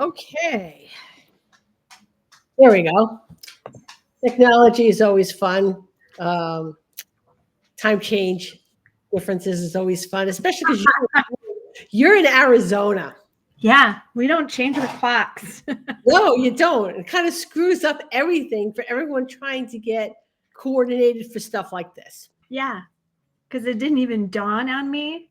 Okay, there we go. Technology is always fun. Um, Time change differences is always fun, especially because you're in Arizona. Yeah, we don't change the clocks. No, you don't. It kind of screws up everything for everyone trying to get coordinated for stuff like this. Yeah, because it didn't even dawn on me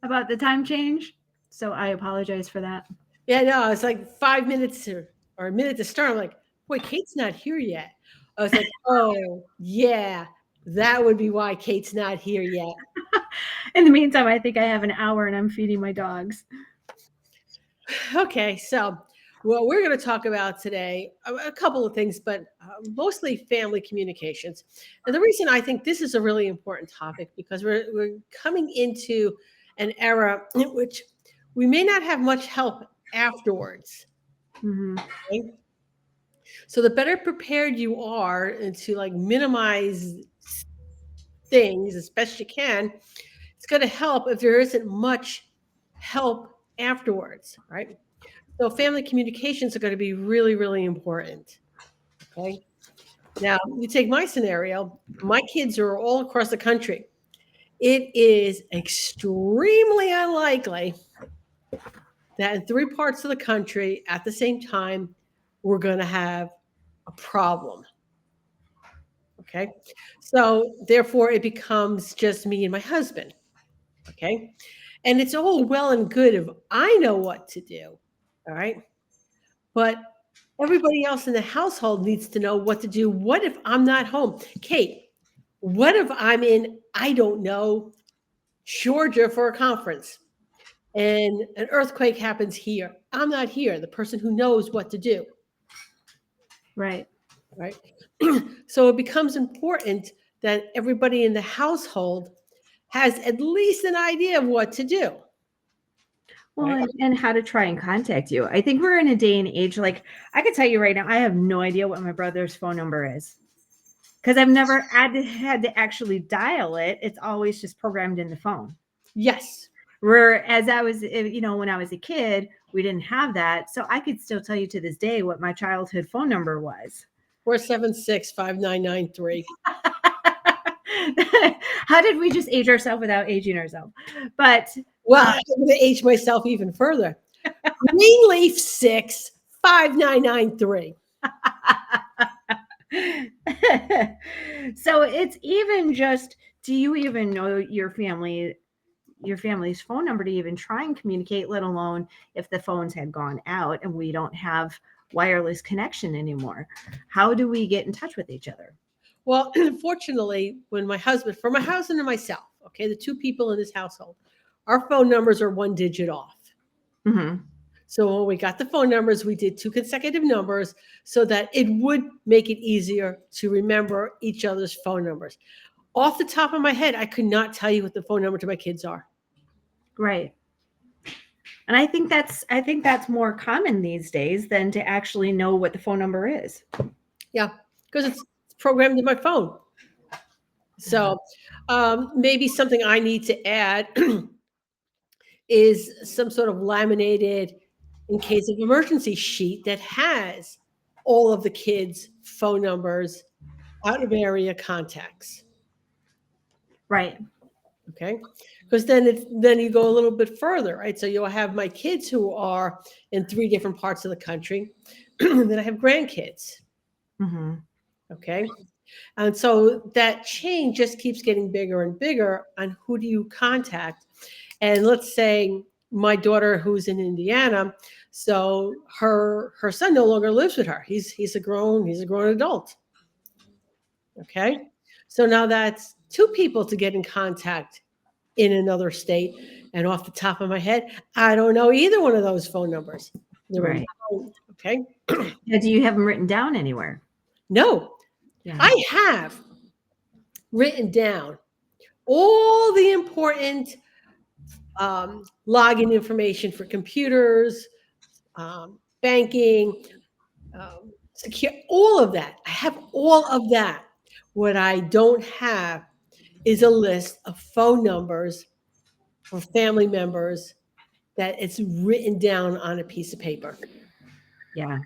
about the time change. So I apologize for that. Yeah, no, it's like 5 minutes or a minute to start. I'm like, wait, Kate's not here yet. I was like, oh, yeah, that would be why Kate's not here yet. In the meantime, I think I have an hour and I'm feeding my dogs. Okay, so what we're going to talk about today, a couple of things, but mostly family communications. And the reason I think this is a really important topic because we're coming into an era in which we may not have much help afterwards. Hmm. Okay? So the better prepared you are and to like minimize things as best you can, it's going to help if there isn't much help afterwards, right? So family communications are going to be really, really important. Okay. Now you take my scenario. My kids are all across the country. It is extremely unlikely that in three parts of the country at the same time, we're going to have a problem. Okay. So therefore, it becomes just me and my husband. Okay. And it's all well and good if I know what to do. All right. But everybody else in the household needs to know what to do. What if I'm not home? Kate, what if I'm in, I don't know, Georgia for a conference and an earthquake happens here? I'm not here, the person who knows what to do, Right. right? So it becomes important that everybody in the household has at least an idea of what to do, Well, right? and how to try and contact you. I think we're in a day and age, like I can tell you right now, I have no idea what my brother's phone number is because I've never had to actually dial it. It's always just programmed in the phone. Yes. Whereas I was, when I was a kid, we didn't have that. So I could still tell you to this day what my childhood phone number was. 476-5993. How did we just age ourselves without aging ourselves? But Well, I'm going to age myself even further. Greenleaf 6-5993. so it's even just, do you even know your family's phone number to even try and communicate, let alone if the phones had gone out and we don't have wireless connection anymore? How do we get in touch with each other? Well, fortunately, when for my husband and myself, okay, the two people in this household, our phone numbers are one digit off. Mm-hmm. So when we got the phone numbers, we did two consecutive numbers so that it would make it easier to remember each other's phone numbers. Off the top of my head, I could not tell you what the phone number to my kids are. Right. And I think that's more common these days than to actually know what the phone number is. Yeah, because it's programmed in my phone. So maybe something I need to add is some sort of laminated in case of emergency sheet that has all of the kids' phone numbers, out of area contacts. Right. Okay, because then you go a little bit further, right? So you'll have my kids who are in three different parts of the country. Then I have grandkids. Mm-hmm. Okay, and so that chain just keeps getting bigger and bigger on who do you contact. And let's say my daughter who's in Indiana, so her son no longer lives with her. He's a grown adult. Okay. So now that's two people to get in contact in another state. And off the top of my head, I don't know either one of those phone numbers. They're in Right. my phone. Okay. Now, do you have them written down anywhere? No, Yeah. I have written down all the important login information for computers, banking, secure, all of that. I have all of that. What I don't have is a list of phone numbers for family members that it's written down on a piece of paper. Yeah.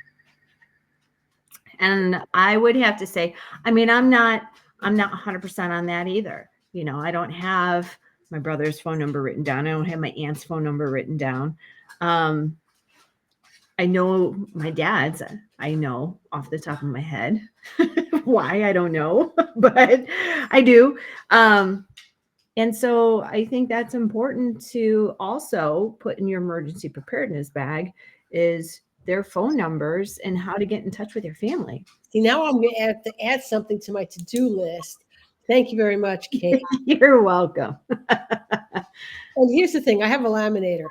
And I would have to say, I mean, I'm not 100% on that either. I don't have my brother's phone number written down. I don't have my aunt's phone number written down. Um, I know my dad's, I know off the top of my head. Why, I don't know, but I do. And so I think that's important to also put in your emergency preparedness bag is their phone numbers and how to get in touch with your family. See, now I'm going to have to add something to my to-do list. Thank you very much, Kate. You're welcome. And here's the thing: I have a laminated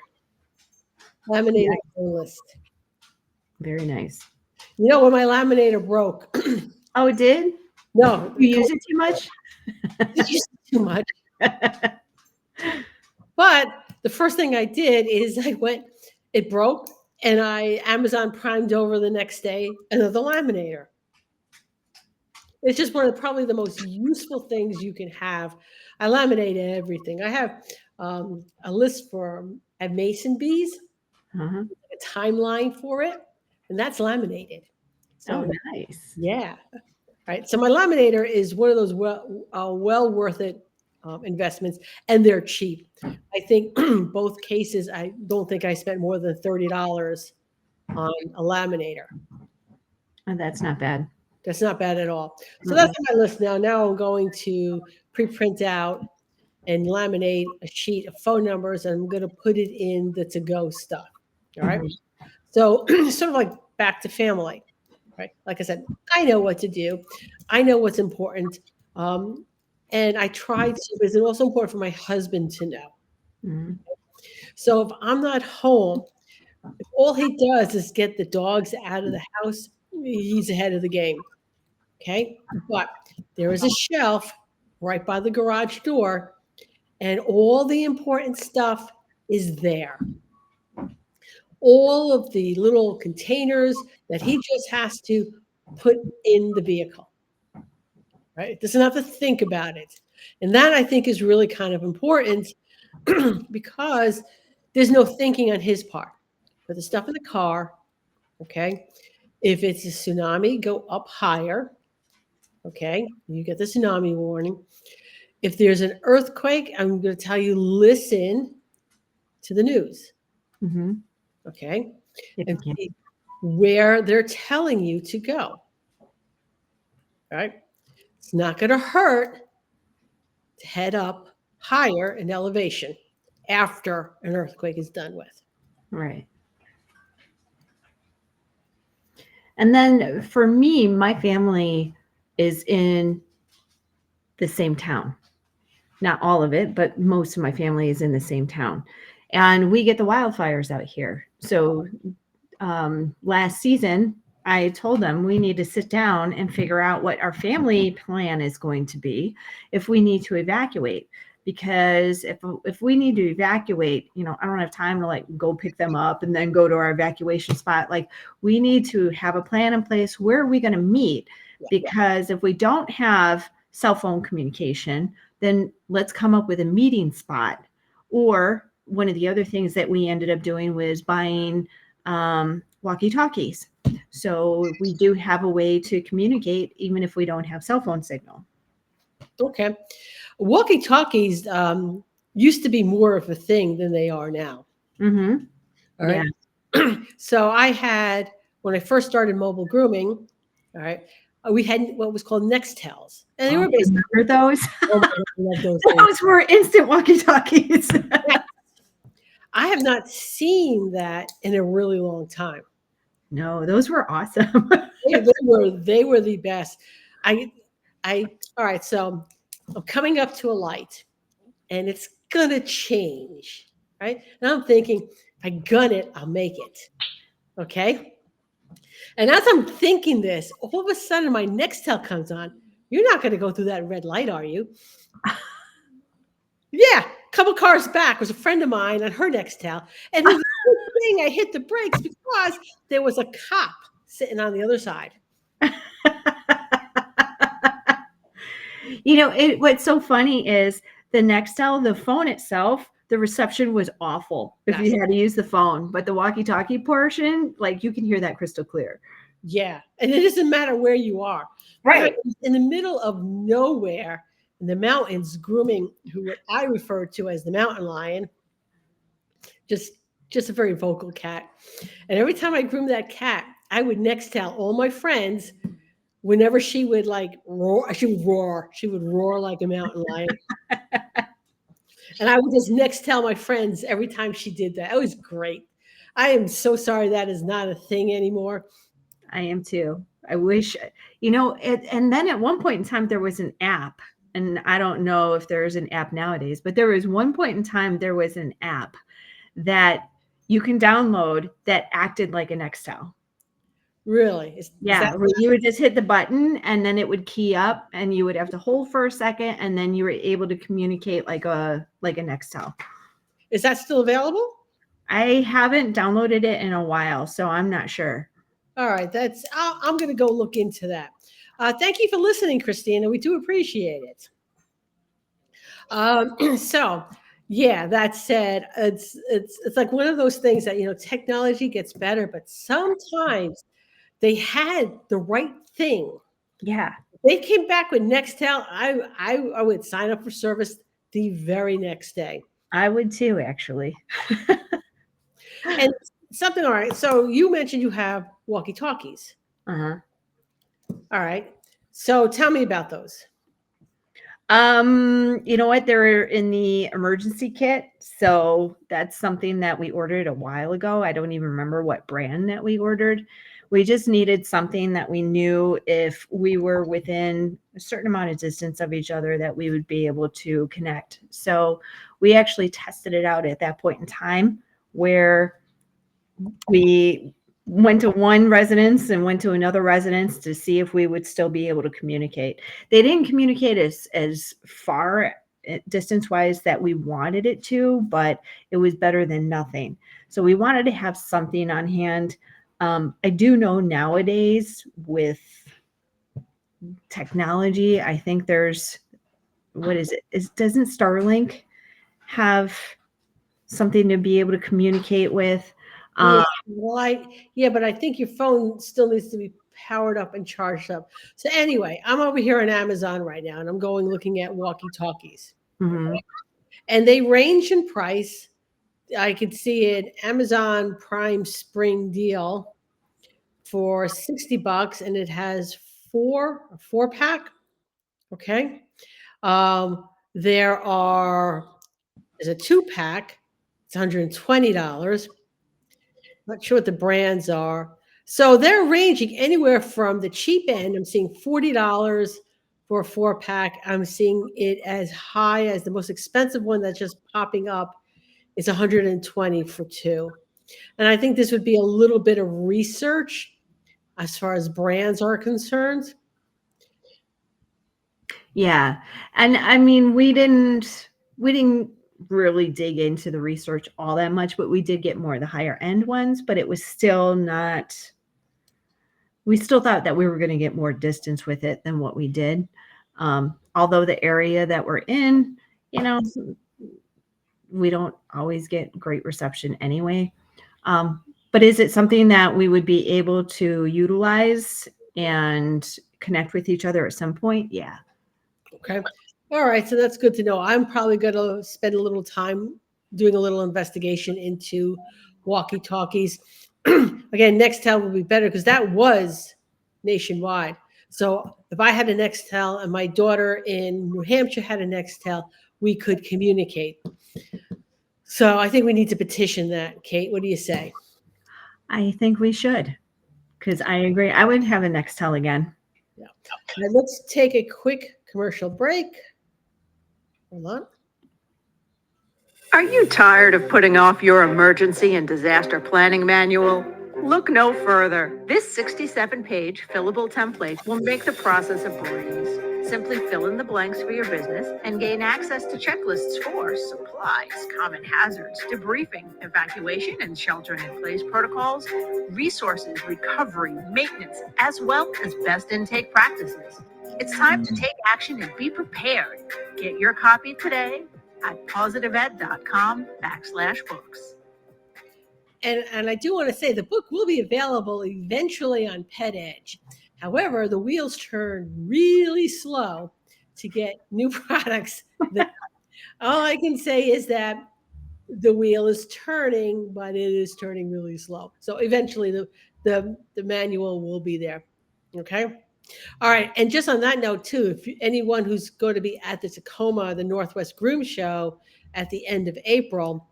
phone list. Very nice. You know, when my laminator broke, Oh, it did? no, You use it too much? it's just too much. But the first thing I did is it broke, and I Amazon primed over the next day another laminator. It's just one of probably the most useful things you can have. I laminate everything. I have a list for at Mason bees, Uh-huh. a timeline for it, and that's laminated. Oh, So nice. yeah, right. So my laminator is one of those well worth it investments, and they're cheap. I think both cases. I don't think I spent more than $30 on a laminator. Oh, that's not bad. That's not bad at all. So that's Mm-mm. on my list now. Now I'm going to pre-print out and laminate a sheet of phone numbers, and I'm going to put it in the to-go stuff. All right. Mhm. So sort of like back to family, right? Like I said, I know what to do. I know what's important. Um, and I try to, but it's also important for my husband to know. Mhm. So if I'm not home, if all he does is get the dogs out of the house, he's ahead of the game. Okay. But there is a shelf right by the garage door, and all the important stuff is there. All of the little containers that he just has to put in the vehicle, right? Doesn't have to think about it. And that I think is really kind of important because there's no thinking on his part. Put the stuff in the car, okay? If it's a tsunami, go up higher, okay? You get the tsunami warning. If there's an earthquake, I'm going to tell you listen to the news, Mhm. okay? If And you can. see where they're telling you to go, right? It's not going to hurt to head up higher in elevation after an earthquake is done with. Right. And then for me, my family is in the same town. Not all of it, but most of my family is in the same town. And we get the wildfires out here. So last season, I told them we need to sit down and figure out what our family plan is going to be if we need to evacuate. Because if we need to evacuate, I don't have time to like go pick them up and then go to our evacuation spot. Like we need to have a plan in place. Where are we going to meet? Yeah. Because if we don't have cell phone communication, then let's come up with a meeting spot. Or one of the other things that we ended up doing was buying walkie talkies. So we do have a way to communicate even if we don't have cell phone signal. Okay. Walkie talkies used to be more of a thing than they are now. Mm-hmm. All Yeah. right. So I had, when I first started mobile grooming, all right, we had what was called Nextels. And they Oh, were basically, remember those? oh my God, I love those things. Those were instant walkie talkies. Yeah, I have not seen that in a really long time. No, those were awesome. They were the best. I all right, so I'm coming up to a light and it's gonna change. Right. And I'm thinking, if I gun it, I'll make it. Okay. And as I'm thinking this, all of a sudden my Nextel comes on. You're not gonna go through that red light, are you? Yeah, a couple cars back was a friend of mine on her Nextel. And the thing I hit the brakes because there was a cop sitting on the other side. What's so funny is the Nextel, the phone itself the reception was awful if Yes. you had to use the phone, but the walkie-talkie portion, like you can hear that crystal clear. Yeah. And it doesn't matter where you are. Right. In the middle of nowhere in the mountains, grooming who what I refer to as the mountain lion, just just a very vocal cat. And every time I groomed that cat, I would next tell all my friends whenever she would like roar, she would roar. She would roar like a mountain lion. And I would just next tell my friends every time she did that. It was great. I am so sorry that is not a thing anymore. I am too. I wish, and then at one point in time, there was an app, and I don't know if there's an app nowadays, but there was one point in time, there was an app that you can download that acted like a Nextel. Really? Is Yeah, that where you would just hit the button and then it would key up and you would have to hold for a second and then you were able to communicate like a Nextel. is that still available? I haven't downloaded it in a while, so I'm not sure. All right, I'm going to go look into that. Thank you for listening, Christina. We do appreciate it. So, yeah, that said, it's like one of those things that technology gets better, but sometimes they had the right thing. Yeah, They came back with Nextel. I would sign up for service the very next day. I would too, actually. And something, all right. So you mentioned you have walkie talkies. Uh-huh. All right. So tell me about those. You know what? They're in the emergency kit. So that's something that we ordered a while ago. I don't even remember what brand that we ordered. We just needed something that we knew if we were within a certain amount of distance of each other that we would be able to connect. So we actually tested it out at that point in time where we went to one residence and went to another residence to see if we would still be able to communicate. They didn't communicate as far distance wise that we wanted it to, but it was better than nothing. So we wanted to have something on hand. I do know nowadays with technology, I think there's, what is it? Doesn't Starlink have something to be able to communicate with? Yeah, yeah, but I think your phone still needs to be powered up and charged up. So anyway, I'm over here on Amazon right now, and I'm going looking at walkie talkies, Mhm. and they range in price. I could see it Amazon Prime Spring deal for $60, and it has a 4 pack. Okay, there are there's a 2 pack. It's $120. Not sure what the brands are. So they're ranging anywhere from the cheap end. I'm seeing $40 for a 4 pack. I'm seeing it as high as the most expensive one that's just popping up is 120 for two. And I think this would be a little bit of research as far as brands are concerned. Yeah. And I mean, we didn't really dig into the research all that much, but we did get more of the higher end ones, but it was still not, we still thought that we were going to get more distance with it than what we did. Although the area that we're in, we don't always get great reception anyway. But is it something that we would be able to utilize and connect with each other at some point? Yeah. Okay. All right. So that's good to know. I'm probably going to spend a little time doing a little investigation into walkie talkies. Again, Nextel will be better because that was nationwide. So if I had a Nextel and my daughter in New Hampshire had a Nextel, we could communicate. So I think we need to petition that. Kate, what do you say? I think we should, because I agree. I would have a Nextel again. Yeah. Now let's take a quick commercial break. Hold on. Are you tired of putting off your emergency and disaster planning manual? Look no further. This 67-page fillable template will make the process a breeze. Simply fill in the blanks for your business and gain access to checklists for supplies, common hazards, debriefing, evacuation and sheltering-in-place protocols, resources, recovery, maintenance, as well as best intake practices. It's time to take action and be prepared. Get your copy today at positiveed.com/books. And I do want to say the book will be available eventually on Pet Edge. However, the wheels turn really slow to get new products. All I can say is that the wheel is turning, but it is turning really slow. So eventually the manual will be there. Okay. All right. And just on that note, too, if anyone who's going to be at the Tacoma, the Northwest Groom Show at the end of April,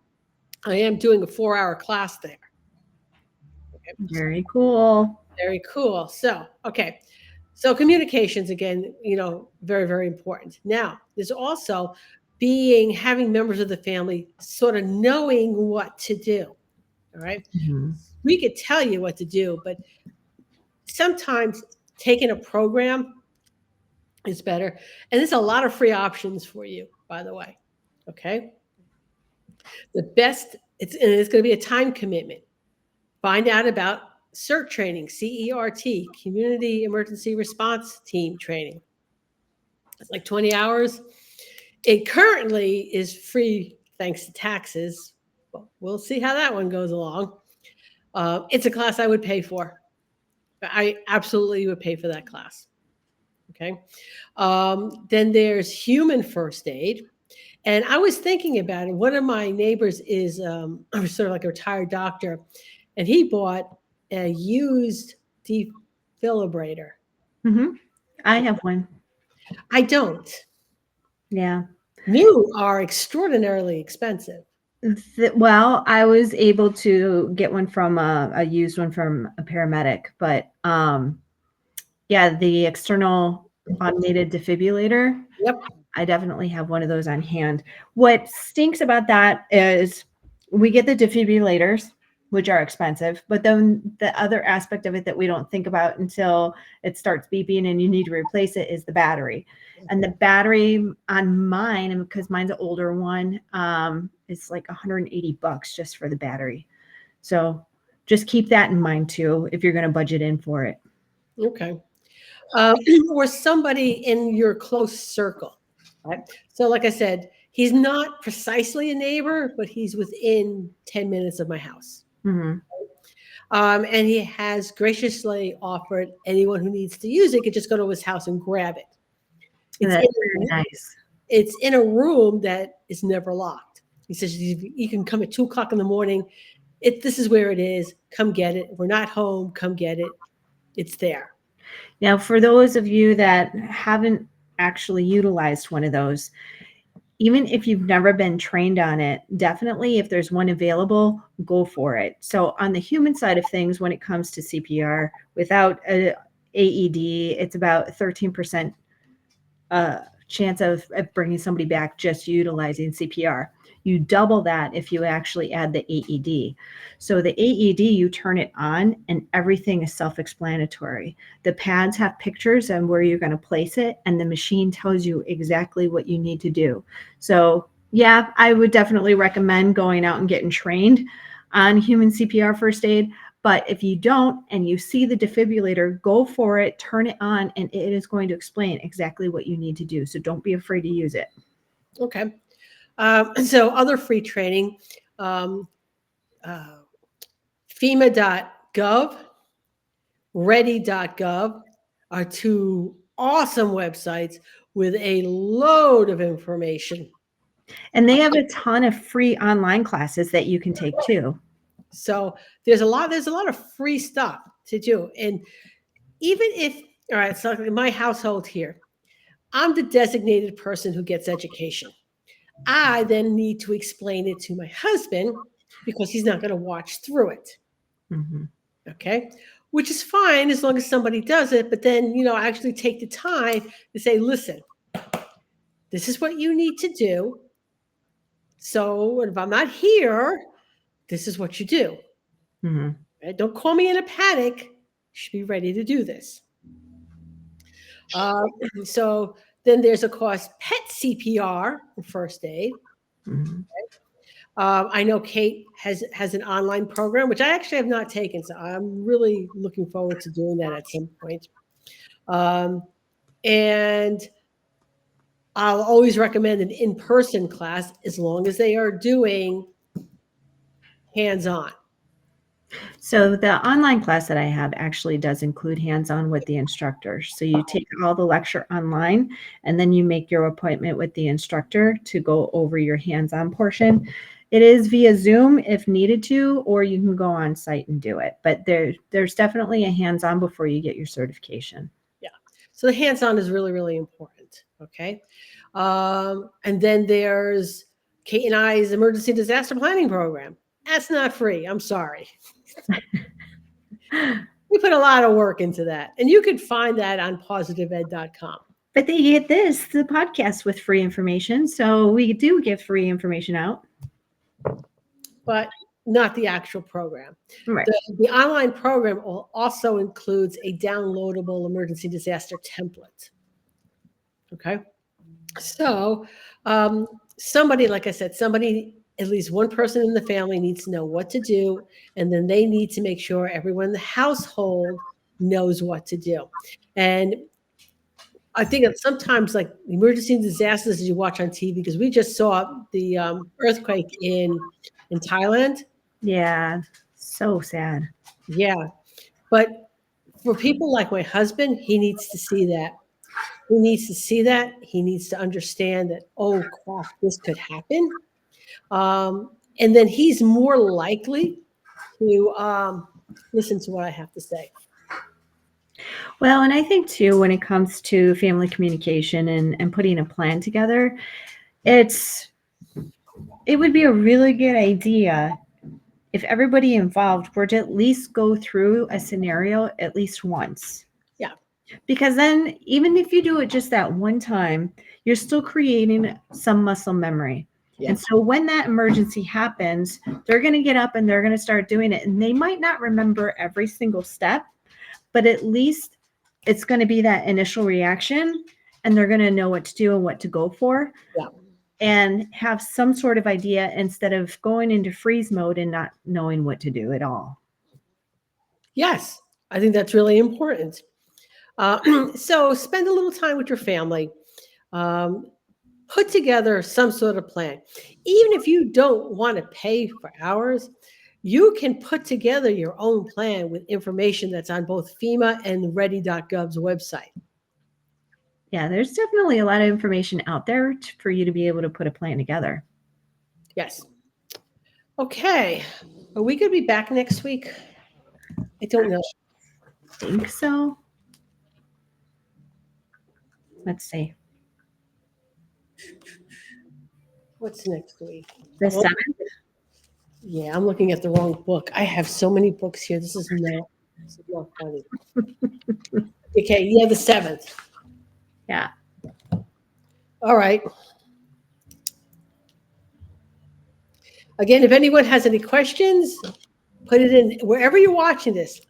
I am doing a 4-hour class there. Okay. Very cool. Very cool. So, okay. So communications again, very, very important. Now, there's also having members of the family sort of knowing what to do. All right. Mhm. We could tell you what to do, but sometimes taking a program is better. And there's a lot of free options for you, by the way. Okay. The best, it's going to be a time commitment. Find out about CERT training, CERT, Community Emergency Response Team training. It's like 20 hours. It currently is free thanks to taxes. Well, we'll see how that one goes along. It's a class I would pay for. I absolutely would pay for that class. Okay. Then there's human first aid. And I was thinking about it. One of my neighbors is sort of like a retired doctor, and he bought a used defibrillator. Mm-hmm. I have one. I don't. Yeah. New are extraordinarily expensive. Well, I was able to get one from a used one from a paramedic, but yeah, the external automated defibrillator. Yep. I definitely have one of those on hand. What stinks about that is we get the defibrillators, which are expensive, but then the other aspect of it that we don't think about until it starts beeping and you need to replace it is the battery. And the battery on mine, and because mine's an older one, it's like $180 just for the battery. So just keep that in mind too if you're going to budget in for it. Okay. Or somebody in your close circle. Right? So like I said, he's not precisely a neighbor, but he's within 10 minutes of my house. Mm-hmm. And he has graciously offered anyone who needs to use it could just go to his house and grab it. That's very nice. It's in a room that is never locked. He says you can come at 2:00 in the morning. This is where it is. Come get it. We're not home. Come get it. It's there. Now, for those of you that haven't actually utilized one of those, even if you've never been trained on it, definitely if there's one available, go for it. So on the human side of things, when it comes to CPR, without a AED, it's about 13% chance of bringing somebody back just utilizing CPR. You double that if you actually add the AED. So the AED, you turn it on and everything is self-explanatory. The pads have pictures on where you're going to place it, and the machine tells you exactly what you need to do. So yeah, I would definitely recommend going out and getting trained on human CPR first aid. But if you don't and you see the defibrillator, go for it, turn it on, and it is going to explain exactly what you need to do. So don't be afraid to use it. Okay. So other free training, FEMA.gov, ready.gov are two awesome websites with a load of information. And they have a ton of free online classes that you can take too. So there's a lot of free stuff to do. And even if, all right, so in my household here, I'm the designated person who gets education. I then need to explain it to my husband because he's not going to watch through it. Mm-hmm. Okay. Which is fine as long as somebody does it. But then, actually take the time to say, listen, this is what you need to do. So if I'm not here, this is what you do. Mm-hmm. Right? Don't call me in a panic. You should be ready to do this. So then there's, of course, pet CPR and first aid. Mm-hmm. I know Kate has an online program, which I actually have not taken. So I'm really looking forward to doing that at some point. And I'll always recommend an in-person class as long as they are doing hands-on. So the online class that I have actually does include hands-on with the instructor. So you take all the lecture online and then you make your appointment with the instructor to go over your hands-on portion. It is via Zoom if needed to, or you can go on site and do it. But there's definitely a hands-on before you get your certification. Yeah. So the hands-on is really, really important. Okay. And then there's Kate and I's emergency disaster planning program. That's not free. I'm sorry. We put a lot of work into that. And you can find that on positiveed.com. But they get the podcast with free information. So we do give free information out. But not the actual program. Right. The online program also includes a downloadable emergency disaster template. Okay. So somebody, like I said, at least one person in the family needs to know what to do, and then they need to make sure everyone in the household knows what to do. And I think that sometimes, like emergency disasters, you watch on TV, because we just saw the earthquake in Thailand. Yeah, so sad. Yeah, but for people like my husband, he needs to see that. He needs to see that. He needs to understand that, oh crap, this could happen. And then he's more likely to listen to what I have to say. Well, and I think too, when it comes to family communication and putting a plan together, it would be a really good idea if everybody involved were to at least go through a scenario at least once. Yeah. Because then even if you do it just that one time, you're still creating some muscle memory. Yeah. And so when that emergency happens, they're going to get up and they're going to start doing it. And they might not remember every single step, but at least it's going to be that initial reaction and they're going to know what to do and what to go for. Yeah. And have some sort of idea instead of going into freeze mode and not knowing what to do at all. Yes, I think that's really important. So spend a little time with your family. Put together some sort of plan. Even if you don't want to pay for hours, you can put together your own plan with information that's on both FEMA and ready.gov's website. Yeah, there's definitely a lot of information out there for you to be able to put a plan together. Yes. Okay. Are we going to be back next week? I don't know. I think so. Let's see. What's next week? The 7th? Yeah, I'm looking at the wrong book. I have so many books here. This is not funny. Okay, yeah, the 7th. Yeah. All right. Again, if anyone has any questions, put it in wherever you're watching this.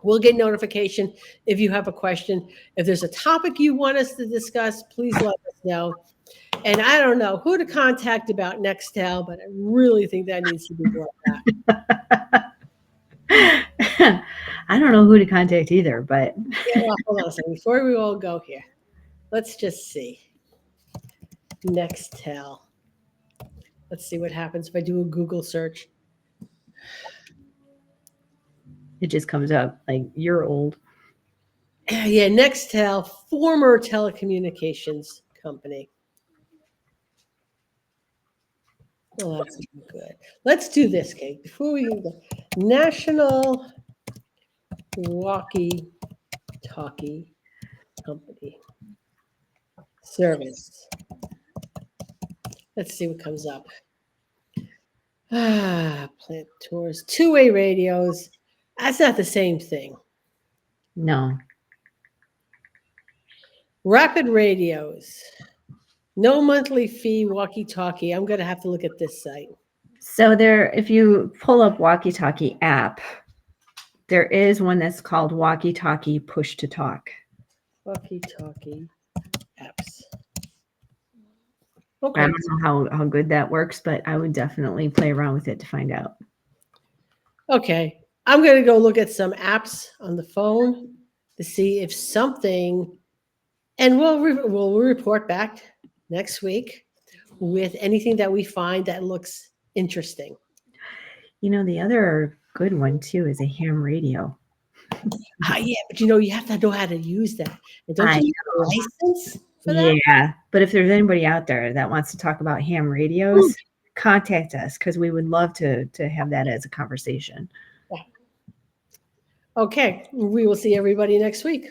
We'll get notification if you have a question. If there's a topic you want us to discuss, please let us know. And I don't know who to contact about Nextel, but I really think that needs to be brought back. I don't know who to contact either, but Yeah, well, hold on a second. Before we all go here, let's just see. Nextel. Let's see what happens if I do a Google search. it just comes up like you're old. Yeah, Nextel, former telecommunications company. Oh, that's good. Let's do this, Kate. Before we go, National Walkie Talkie Company Service. Let's see what comes up. Plant tours, two-way radios. That's not the same thing. No. Rapid radios. No monthly fee walkie-talkie. I'm going to have to look at this site. So if you pull up Walkie Talkie app, there is one that's called Walkie Talkie Push to Talk. Walkie-talkie apps. Okay. I don't know how good that works, but I would definitely play around with it to find out. Okay. I'm going to go look at some apps on the phone to see if something And we'll report back next week with anything that we find that looks interesting. The other good one too is a ham radio. Yeah, but you have to know how to use that. And don't I you need a license for that? Yeah, but if there's anybody out there that wants to talk about ham radios, contact us because we would love to have that as a conversation. Okay, we will see everybody next week.